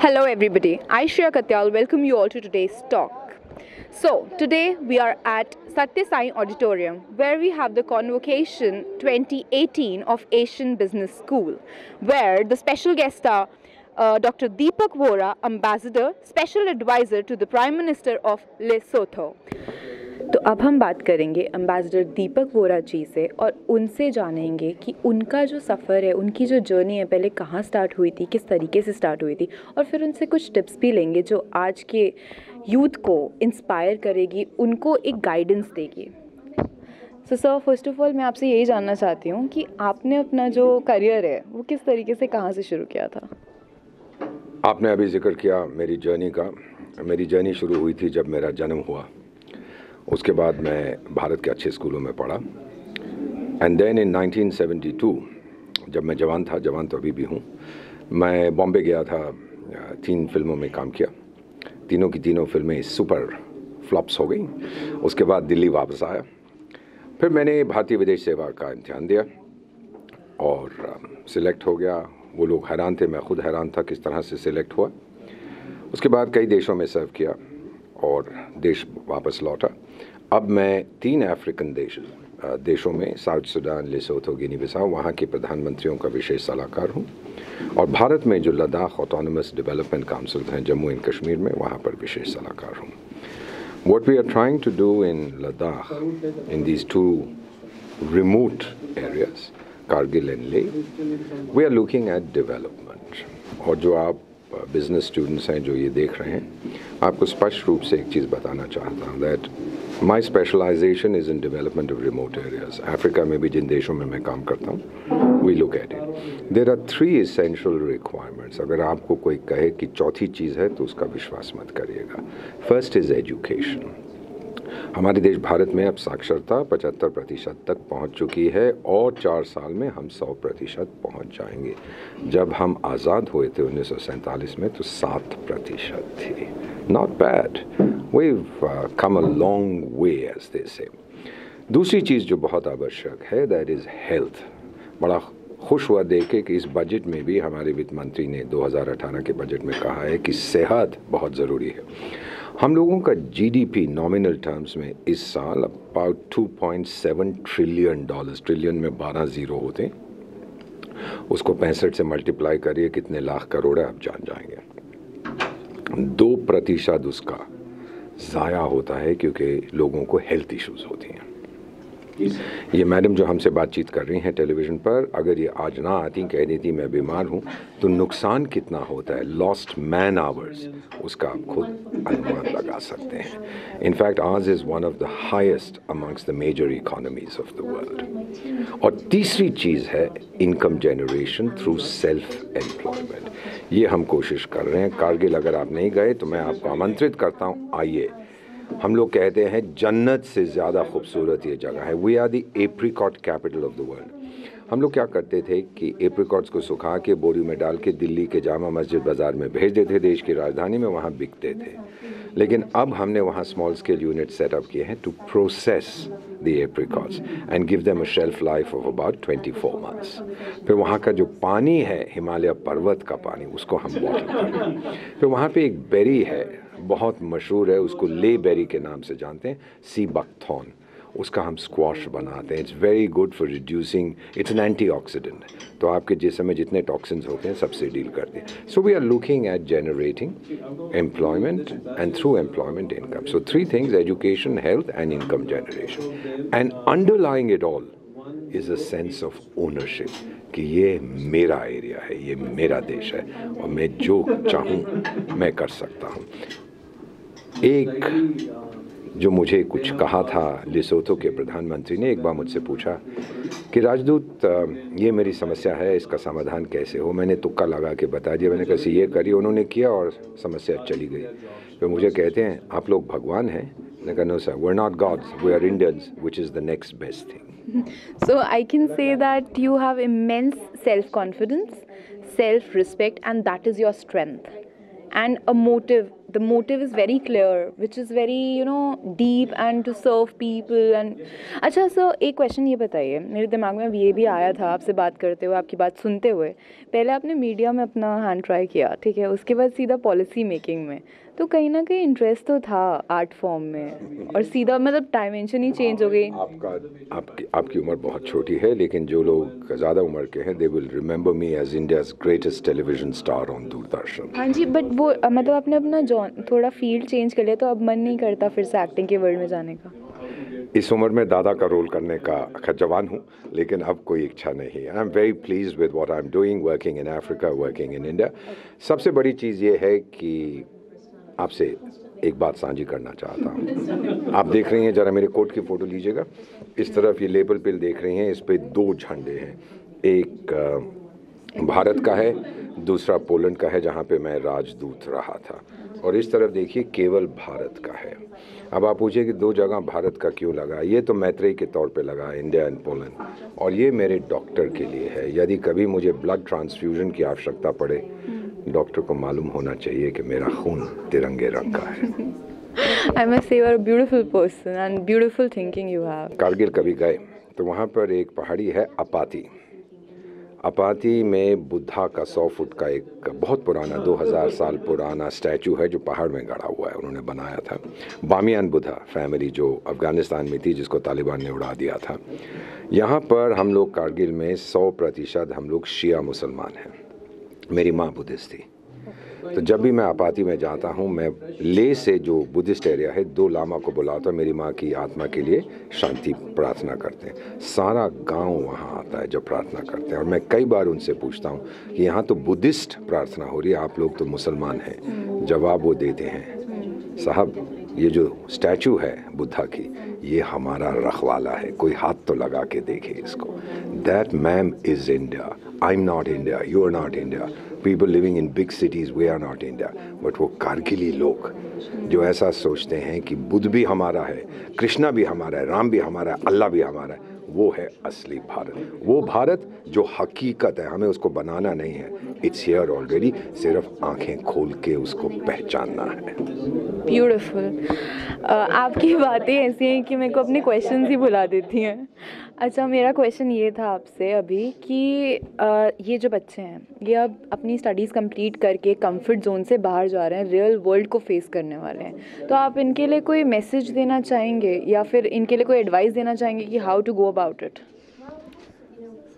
Hello everybody, I Shreya Katyal welcome you all to today's talk. So today we are at Satya Sai Auditorium where we have the Convocation 2018 of Asian Business School, where the special guests are Dr. Deepak Vora, Ambassador, Special Advisor to the Prime Minister of Lesotho. तो अब हम बात करेंगे ambassador दीपक वोरा जी से और उनसे जानेंगे कि उनका जो सफ़र है, उनकी जो जर्नी है, पहले कहाँ स्टार्ट हुई थी, किस तरीके से स्टार्ट हुई थी, और फिर उनसे कुछ टिप्स भी लेंगे जो आज के यूथ को इंस्पायर करेगी, उनको एक गाइडेंस देगी। So sir, first of all मैं आपसे यही जानना चाहती हूँ कि आपने अपना जो करियर है वो किस तरीके से, कहाँ से शुरू किया था? आपने अभी जिक्र किया मेरी जर्नी का। मेरी जर्नी शुरू हुई थी जब मेरा जन्म हुआ। उसके बाद मैं भारत के अच्छे स्कूलों में पढ़ा एंड देन इन 1972 जब मैं जवान तो अभी भी हूँ, मैं बॉम्बे गया था। 3 फिल्मों में काम किया। तीनों की तीनों फिल्में सुपर फ्लॉप्स हो गई। उसके बाद दिल्ली वापस आया। फिर मैंने भारतीय विदेश सेवा का इम्तिहान दिया और सिलेक्ट हो गया। वो लोग हैरान थे, मैं खुद हैरान था किस तरह से सिलेक्ट हुआ। उसके बाद कई देशों में सर्व किया और देश वापस लौटा। अब मैं 3 अफ्रीकन देशों में, साउथ सुडान, लेसोथो, गिनी बिसाऊ, वहाँ के प्रधानमंत्रियों का विशेष सलाहकार हूँ। और भारत में जो लद्दाख ऑटोनमस डेवलपमेंट काउंसिल हैं जम्मू एंड कश्मीर में, वहाँ पर विशेष सलाहकार हूँ। What we are trying to do in Ladakh, in these 2 remote areas, Kargil and Leh, we are looking at development. और जो आप बिजनेस स्टूडेंट्स हैं जो ये देख रहे हैं, आपको स्पष्ट रूप से एक चीज़ बताना चाहता हूँ that my specialisation is in development of remote areas. Africa में भी जिन देशों में मैं काम करता हूँ, we look at it. There are 3 essential requirements. अगर आपको कोई कहे कि चौथी चीज़ है तो उसका विश्वास मत करिएगा। First is education. हमारे देश भारत में अब साक्षरता 75% तक पहुंच चुकी है और 4 साल में हम 100% पहुंच जाएंगे। जब हम आज़ाद हुए थे 1947 में तो 7% थी। Not bad, we've come a long way as they say। दूसरी चीज़ जो बहुत आवश्यक है दैट इज़ हेल्थ। बड़ा खुश हुआ देख के कि इस बजट में भी हमारे वित्त मंत्री ने 2018 के बजट में कहा है कि सेहत बहुत ज़रूरी है। हम लोगों का जीडीपी नॉमिनल टर्म्स में इस साल अबाउट $2.7 ट्रिलियन, ट्रिलियन में 12 ज़ीरो होते हैं, उसको 65 से मल्टीप्लाई करिए कितने लाख करोड़ है, आप जान जाएंगे। 2% उसका ज़ाया होता है क्योंकि लोगों को हेल्थ इश्यूज़ होती हैं। ये मैडम जो हमसे बातचीत कर रही हैं टेलीविज़न पर, अगर ये आज ना आती, कह देती मैं बीमार हूँ, तो नुकसान कितना होता है, लॉस्ट मैन आवर्स, उसका आप खुद अनुमान लगा सकते हैं। In fact ours is one of the highest amongst the major economies of the world. और तीसरी चीज़ है income generation through self employment. ये हम कोशिश कर रहे हैं। कारगिल अगर आप नहीं गए तो मैं आपको आमंत्रित करता हूँ, आइए। हम लोग कहते हैं जन्नत से ज़्यादा खूबसूरत ये जगह है। We are the apricot capital of the world. हम लोग क्या करते थे कि एप्रिकॉट्स को सुखा के बोरी में डाल के दिल्ली के जामा मस्जिद बाज़ार में भेज देते, देश की राजधानी में, वहाँ बिकते थे। लेकिन अब हमने वहाँ स्मॉल स्केल यूनिट सेटअप किए हैं to process the apricots and give them a shelf life of about 24 months. फिर वहाँ का जो पानी है, हिमालय पर्वत का पानी, उसको हम बॉटल कर रहे हैं। फिर वहाँ पे एक बेरी है, बहुत मशहूर है, उसको ले बेरी के नाम से जानते हैं, सी बकथॉर्न। उसका हम स्क्वाश बनाते हैं। It's very good for reducing, it's an antioxidant, तो आपके जिस्म में जितने टॉक्सिन्स होते हैं सबसे डील करते हैं। So we are looking at generating employment and through employment income. So 3 things, education, health and income generation. And underlying it all is a sense of ownership कि ये मेरा एरिया है, ये मेरा देश है और मैं जो चाहूँ मैं कर सकता हूँ। एक जो मुझे कुछ कहा था लेसोथो के प्रधानमंत्री ने, एक बार मुझसे पूछा कि राजदूत ये मेरी समस्या है, इसका समाधान कैसे हो। मैंने तुक्का लगा के बता दिया, मैंने कैसे ये करी, उन्होंने किया और समस्या चली गई। तो मुझे कहते हैं आप लोग भगवान हैं? मैंने कहा no sir, we are not gods, we are Indians, which is the next best thing. So I can say that you have immense self-confidence, self-respect, and that is your strength and a motive the motive is very clear, which is very, deep and to serve people. And अच्छा sir, एक question ये बताइए, मेरे दिमाग में ये भी आया था आपसे बात करते हुए, आपकी बात सुनते हुए। पहले आपने मीडिया में अपना हैंड ट्राई किया, ठीक है, उसके बाद सीधा पॉलिसी मेकिंग में, तो कहीं ना कहीं इंटरेस्ट तो था आर्ट फॉर्म में, और सीधा मतलब डायमेंशन ही चेंज हो गई। आपकी उम्र बहुत छोटी है, लेकिन जो लोग ज़्यादा उम्र के हैं they will remember me as India's greatest television star on Doordarshan. हाँ जी, बट वो मतलब आपने अपना थोड़ा फील्ड चेंज कर लिया, तो अब मन नहीं करता फिर से एक्टिंग के वर्ल्ड में जाने का? इस उम्र में दादा का रोल करने का जवान हूँ, लेकिन अब कोई इच्छा नहीं है। I am very please with what I am doing, working in Africa, working in India. सबसे बड़ी चीज़ ये है कि आपसे एक बात साझी करना चाहता हूँ। आप देख रही हैं, ज़रा मेरे कोट की फ़ोटो लीजिएगा। इस तरफ ये लेबल पे देख रही हैं, इस पे 2 झंडे हैं, एक भारत का है, दूसरा पोलैंड का है जहाँ पे मैं राजदूत रहा था, और इस तरफ देखिए केवल भारत का है। अब आप पूछिए कि 2 जगह भारत का क्यों लगा? ये तो मैत्रेयी के तौर पे लगा, इंडिया एंड पोलैंड, और ये मेरे डॉक्टर के लिए है। यदि कभी मुझे ब्लड ट्रांसफ्यूजन की आवश्यकता पड़े, डॉक्टर को मालूम होना चाहिए कि मेरा खून तिरंगे रंग का है। I must say you are a beautiful person and beautiful thinking you have. Kargil कभी गए तो वहाँ पर एक पहाड़ी है अपाती। अपाती में बुद्धा का 100 फुट का एक बहुत पुराना 2000 साल पुराना स्टैचू है जो पहाड़ में गड़ा हुआ है, उन्होंने बनाया था। बामियान बुद्धा फैमिली जो अफ़गानिस्तान में थी, जिसको तालिबान ने उड़ा दिया था। यहाँ पर हम लोग कारगिल में 100% हम लोग शिया मुसलमान हैं। मेरी माँ बुद्धिस्ट थी, तो जब भी मैं अपाती में जाता हूँ, मैं ले से जो बुद्धिस्ट एरिया है 2 लामा को बुलाता हूँ, मेरी माँ की आत्मा के लिए शांति प्रार्थना करते हैं। सारा गांव वहाँ आता है जब प्रार्थना करते हैं, और मैं कई बार उनसे पूछता हूँ कि यहाँ तो बुद्धिस्ट प्रार्थना हो रही है, आप लोग तो मुसलमान हैं। जवाब वो देते हैं, साहब ये जो स्टैचू है बुद्धा की, ये हमारा रखवाला है, कोई हाथ तो लगा के देखे इसको। That ma'am is India, I am not India, you are not India, people living in big cities, we are not India. But वो कारगिली लोग जो ऐसा सोचते हैं कि बुद्ध भी हमारा है, कृष्णा भी हमारा है, राम भी हमारा है, अल्लाह भी हमारा है, वो है असली भारत। वो भारत जो हकीकत है, हमें उसको बनाना नहीं है, इट्स हियर ऑलरेडी, सिर्फ आंखें खोल के उसको पहचानना है। ब्यूटीफुल। आपकी बातें ऐसी हैं कि मेरे को अपने क्वेश्चंस ही भुला देती हैं। अच्छा, मेरा क्वेश्चन ये था आपसे अभी कि ये जो बच्चे हैं, ये अब अपनी स्टडीज़ कंप्लीट करके कंफर्ट जोन से बाहर जा रहे हैं, रियल वर्ल्ड को फेस करने वाले हैं, तो आप इनके लिए कोई मैसेज देना चाहेंगे या फिर इनके लिए कोई एडवाइस देना चाहेंगे कि how to go about it?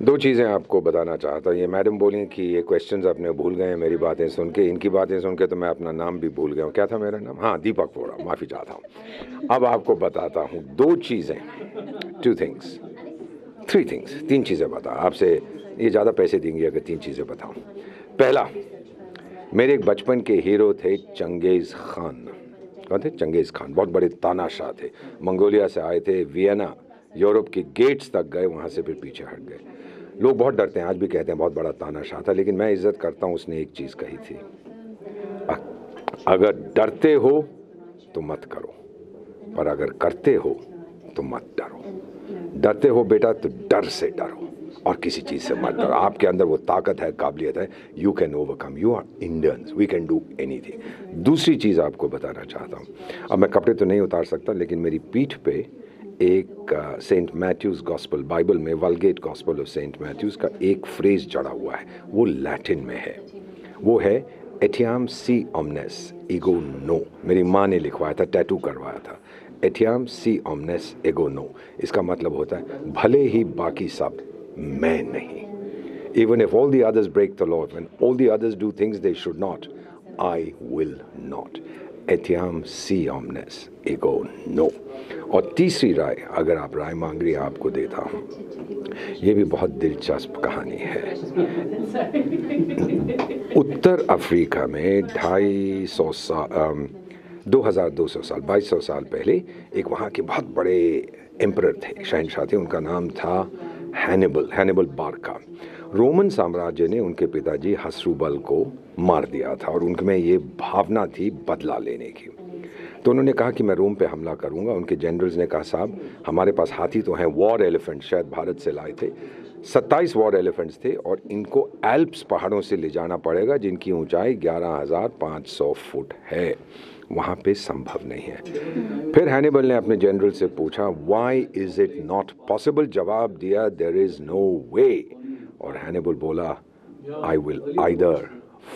2 चीज़ें आपको बताना चाहता हूँ। ये मैडम बोली कि ये क्वेश्चंस अपने भूल गए हैं मेरी बातें सुन के, इनकी बातें सुन के तो मैं अपना नाम भी भूल गया हूँ। क्या था मेरा नाम? हाँ, दीपक वोरा, माफ़ी चाहता हूँ। अब आपको बताता हूँ 2 चीज़ें, 2 थिंग्स, 3 थिंग्स, 3 चीज़ें बता। आपसे ये ज़्यादा पैसे देंगे अगर 3 चीज़ें बताऊँ। पहला, मेरे एक बचपन के हीरो थे चंगेज़ खान। कौन थे? चंगेज़ खान। बहुत बड़े तानाशाह थे, मंगोलिया से आए थे, वियना यूरोप के गेट्स तक गए, वहाँ से फिर पीछे हट गए। लोग बहुत डरते हैं, आज भी कहते हैं बहुत बड़ा तानाशाह था, लेकिन मैं इज्जत करता हूँ। उसने एक चीज़ कही थी, अगर डरते हो तो मत करो, पर अगर करते हो तो मत डरो। डरते हो बेटा तो डर से डरो और किसी चीज़ से मत डरो। आपके अंदर वो ताकत है, काबिलियत है, you can overcome, you are Indians, we can do anything. दूसरी चीज़ आपको बताना चाहता हूँ, अब मैं कपड़े तो नहीं उतार सकता, लेकिन मेरी पीठ पे एक सेंट मैथ्यूज़ गॉस्पल, बाइबल में वल्गेट गॉस्पल ऑफ सेंट मैथ्यूज़ का एक फ्रेज जड़ा हुआ है, वो लैटिन में है। वो है एटियाम सी ओमनेस ईगो नो। मेरी माँ ने लिखवाया था, टैटू करवाया था, एटियाम सी ओमनेस ईगो नो। इसका मतलब होता है भले ही बाकी सब, मैं नहीं। Even if all the others break the law, when all the others do things they should not, I will not. Etiam si omnes ego no. और तीसरी राय, अगर आप राय मांग रही, आपको देता हूँ। ये भी बहुत दिलचस्प कहानी है। उत्तर अफ्रीका में 2200 साल 2200 साल पहले एक वहाँ के बहुत बड़े एम्परर थे, शहनशाह थे, उनका नाम था हैनिबल बारका। रोमन साम्राज्य ने उनके पिताजी हसरुबल को मार दिया था और उनमें ये भावना थी बदला लेने की। तो उन्होंने कहा कि मैं रोम पे हमला करूंगा। उनके जनरल्स ने कहा साहब हमारे पास हाथी तो हैं, वॉर एलिफेंट शायद भारत से लाए थे, 27 वॉर एलिफेंट्स थे और इनको एल्प्स पहाड़ों से ले जाना पड़ेगा जिनकी ऊंचाई 11,500 फुट है, वहाँ पे संभव नहीं है। फिर हैनिबल ने अपने जनरल से पूछा why is it not possible, जवाब दिया देयर इज नो वे, और हैनिबल बोला I will either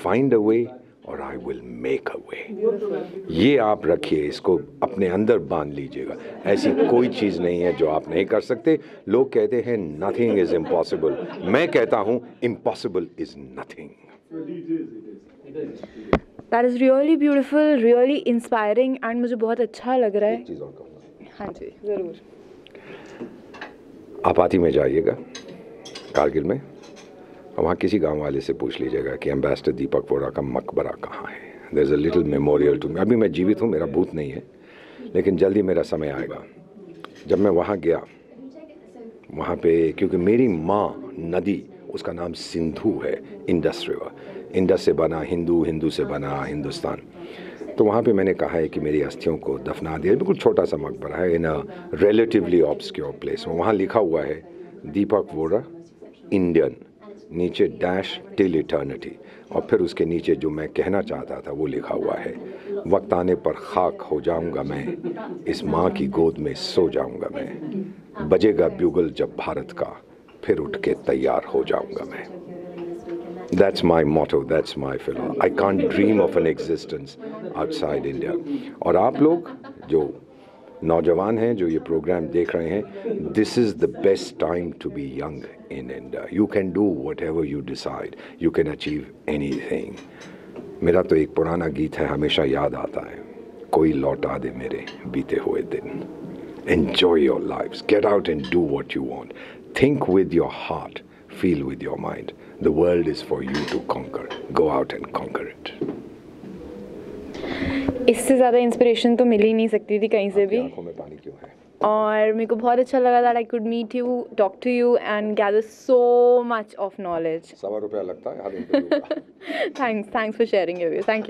find a way or I will make a वे। ये आप रखिए, इसको अपने अंदर बांध लीजिएगा, ऐसी कोई चीज़ नहीं है जो आप नहीं कर सकते। लोग कहते हैं नथिंग इज इम्पॉसिबल, मैं कहता हूँ impossible is nothing. That is really beautiful, really inspiring and मुझे बहुत अच्छा लग रहा है। चीज़ और कहूँगा, हाँ जी ज़रूर। आप आती में जाइएगा कारगिल में, और वहाँ किसी गांव वाले से पूछ लीजिएगा कि एम्बेसडर दीपक वोरा का मकबरा कहाँ है। There is a little memorial to me. अभी मैं जीवित हूँ, मेरा भूत नहीं है, लेकिन जल्दी मेरा समय आएगा जब मैं वहाँ गया। वहाँ पे क्योंकि मेरी माँ नदी, उसका नाम सिंधु है, इंडस रिवर, इंडस से बना हिंदू, हिंदू से बना हिंदुस्तान। तो वहाँ पे मैंने कहा है कि मेरी अस्थियों को दफना दिया। बिल्कुल छोटा सा मकबरा है इन अ रिलेटिवली ऑब्सक्योर प्लेस। वहाँ लिखा हुआ है दीपक वोरा इंडियन, नीचे डैश टिल इटर्निटी, और फिर उसके नीचे जो मैं कहना चाहता था वो लिखा हुआ है वक्त आने पर खाक हो जाऊंगा मैं, इस माँ की गोद में सो जाऊंगा मैं, बजेगा ब्यूगल जब भारत का, फिर उठ के तैयार हो जाऊंगा मैं। That's my motto, that's my philosophy. I can't dream of an existence outside India. और आप लोग जो नौजवान हैं जो ये प्रोग्राम देख रहे हैं, this is the best time to be young in India. You can do whatever you decide, you can achieve anything. मेरा तो एक पुराना गीत है, हमेशा याद आता है, कोई लौटा दे मेरे बीते हुए दिन। Enjoy your lives, get out and do what you want, think with your heart, feel with your mind. The world is for you to conquer. Go out and conquer it. इससे ज़्यादा इंस्पिरेशन तो मिल ही नहीं सकती थी कहीं से भी। आंखों में पानी क्यों है? और मेरे को बहुत अच्छा लगा that I could meet you, talk to you and gather so much of knowledge. ₹1.25 लगता है हर इंटरव्यू का। Thanks for sharing your views. Thank you.